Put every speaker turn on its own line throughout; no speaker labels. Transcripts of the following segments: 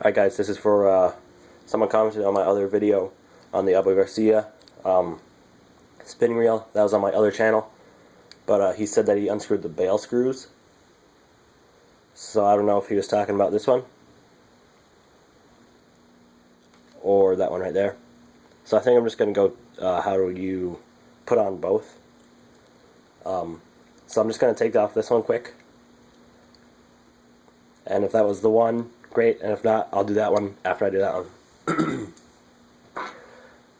Alright guys, this is for someone commented on my other video on the Abu Garcia spinning reel. That was on my other channel. But he said that he unscrewed the bail screws. So I don't know if he was talking about this one or that one right there. So I think I'm just going to go how do you put on both. So I'm just going to take off this one quick. And if that was the one, great, and if not, I'll do that one after I do that one.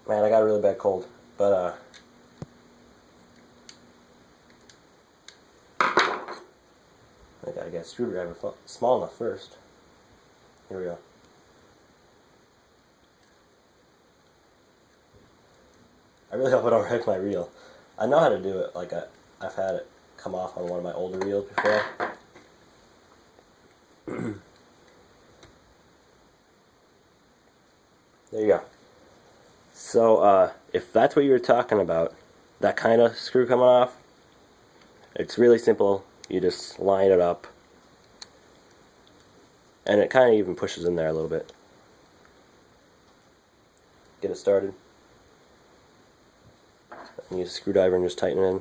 Man, I got a really bad cold, but I gotta get a screwdriver small enough first. Here we go. I really hope I don't wreck my reel. I know how to do it, like I've had it come off on one of my older reels before. There you go. So, if that's what you were talking about, that kind of screw coming off, it's really simple. You just line it up, and it kind of even pushes in there a little bit. Get it started. Use a screwdriver and just tighten it in.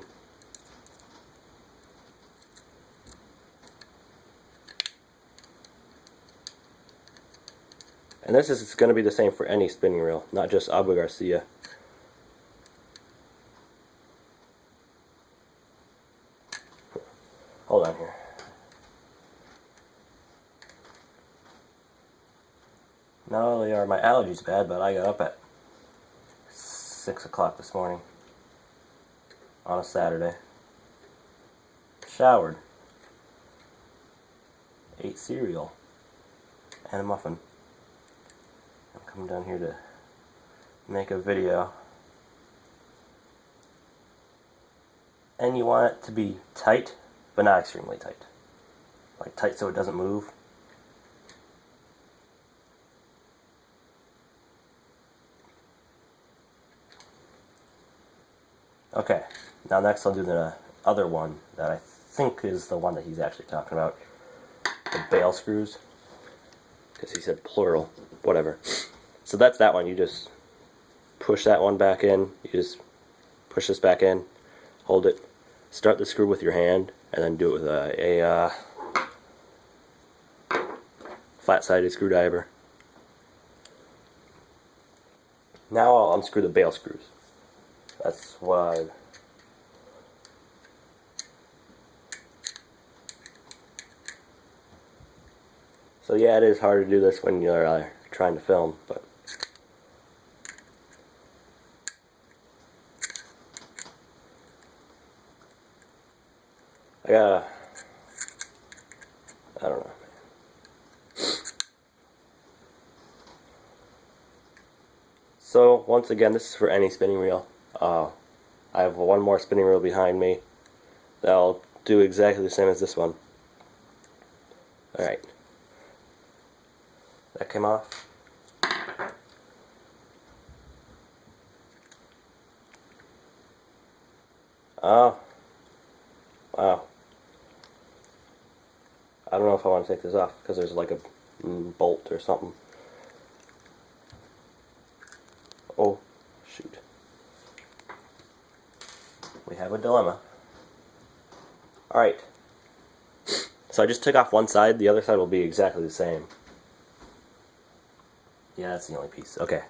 And this is going to be the same for any spinning reel, not just Abu Garcia. Hold on here. Not only are my allergies bad, but I got up at 6 o'clock this morning on a Saturday. Showered. Ate cereal and a muffin. I'm coming down here to make a video. And you want it to be tight, but not extremely tight. Like tight so it doesn't move. Okay, now next I'll do the other one that I think is the one that he's actually talking about. The bail screws. Because he said plural. Whatever. So that's that one. You just push that one back in. You just push this back in. Hold it. Start the screw with your hand. And then do it with a flat-sided screwdriver. Now I'll unscrew the bail screws. That's what I... So yeah, it is hard to do this when you're trying to film, but... I don't know. So, once again, this is for any spinning reel. I have one more spinning reel behind me that'll do exactly the same as this one. Alright. That came off. Oh. Wow. I don't know if I want to take this off because there's like a bolt or something. Oh, shoot. We have a dilemma. Alright. So I just took off one side, the other side will be exactly the same. Yeah, that's the only piece. Okay.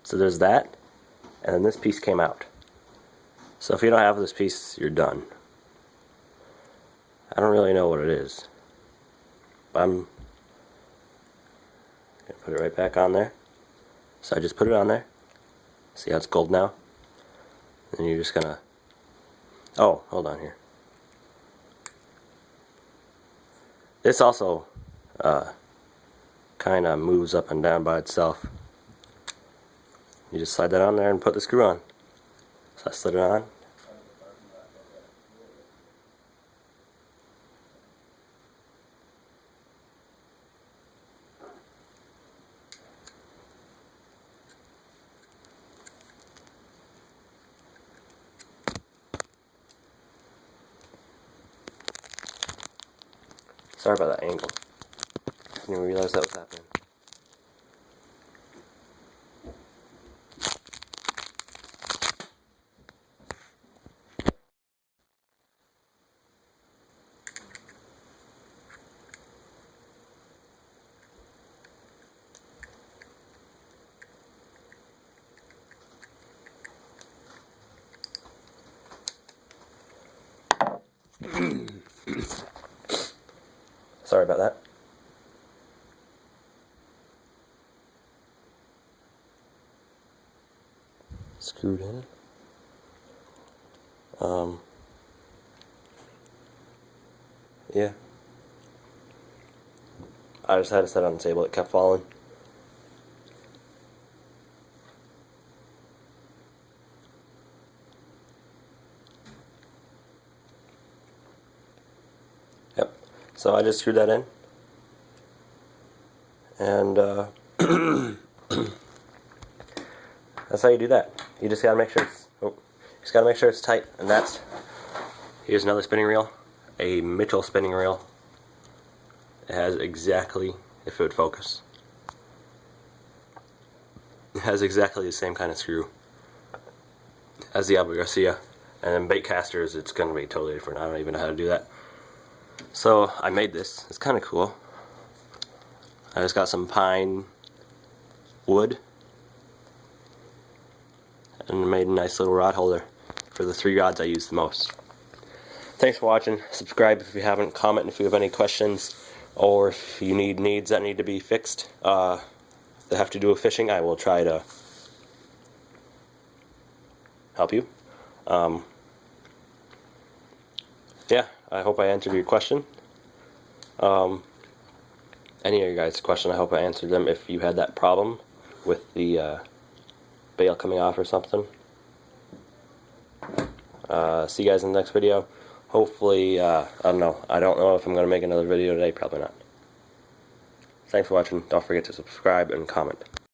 So there's that, and then this piece came out. So if you don't have this piece, you're done. I don't really know what it is. But I'm going to put it right back on there. So I just put it on there. See how it's gold now? And you're just going to... Oh, hold on here. This also kind of moves up and down by itself. You just slide that on there and put the screw on. So I slid it on. Sorry about that angle. Didn't even realize that was happening. Sorry about that. Screwed in. Yeah. I just had to set it on the table. It kept falling. Yep. So I just screwed that in. And that's how you do that. You just gotta make sure it's tight. And that's, here's another spinning reel, a Mitchell spinning reel. It has exactly, if it would focus, it has exactly the same kind of screw as the Abu Garcia. And then bait casters, it's gonna be totally different. I don't even know how to do that. So I made this. It's kind of cool. I just got some pine wood and made a nice little rod holder for the 3 rods I use the most. Thanks for watching. Subscribe if you haven't. Comment if you have any questions, or if you need needs that need to be fixed that have to do with fishing. I will try to help you. Yeah, I hope I answered your question. Any of you guys' question, I hope I answered them. If you had that problem with the bail coming off or something. See you guys in the next video. Hopefully, I don't know. I don't know if I'm going to make another video today. Probably not. Thanks for watching. Don't forget to subscribe and comment.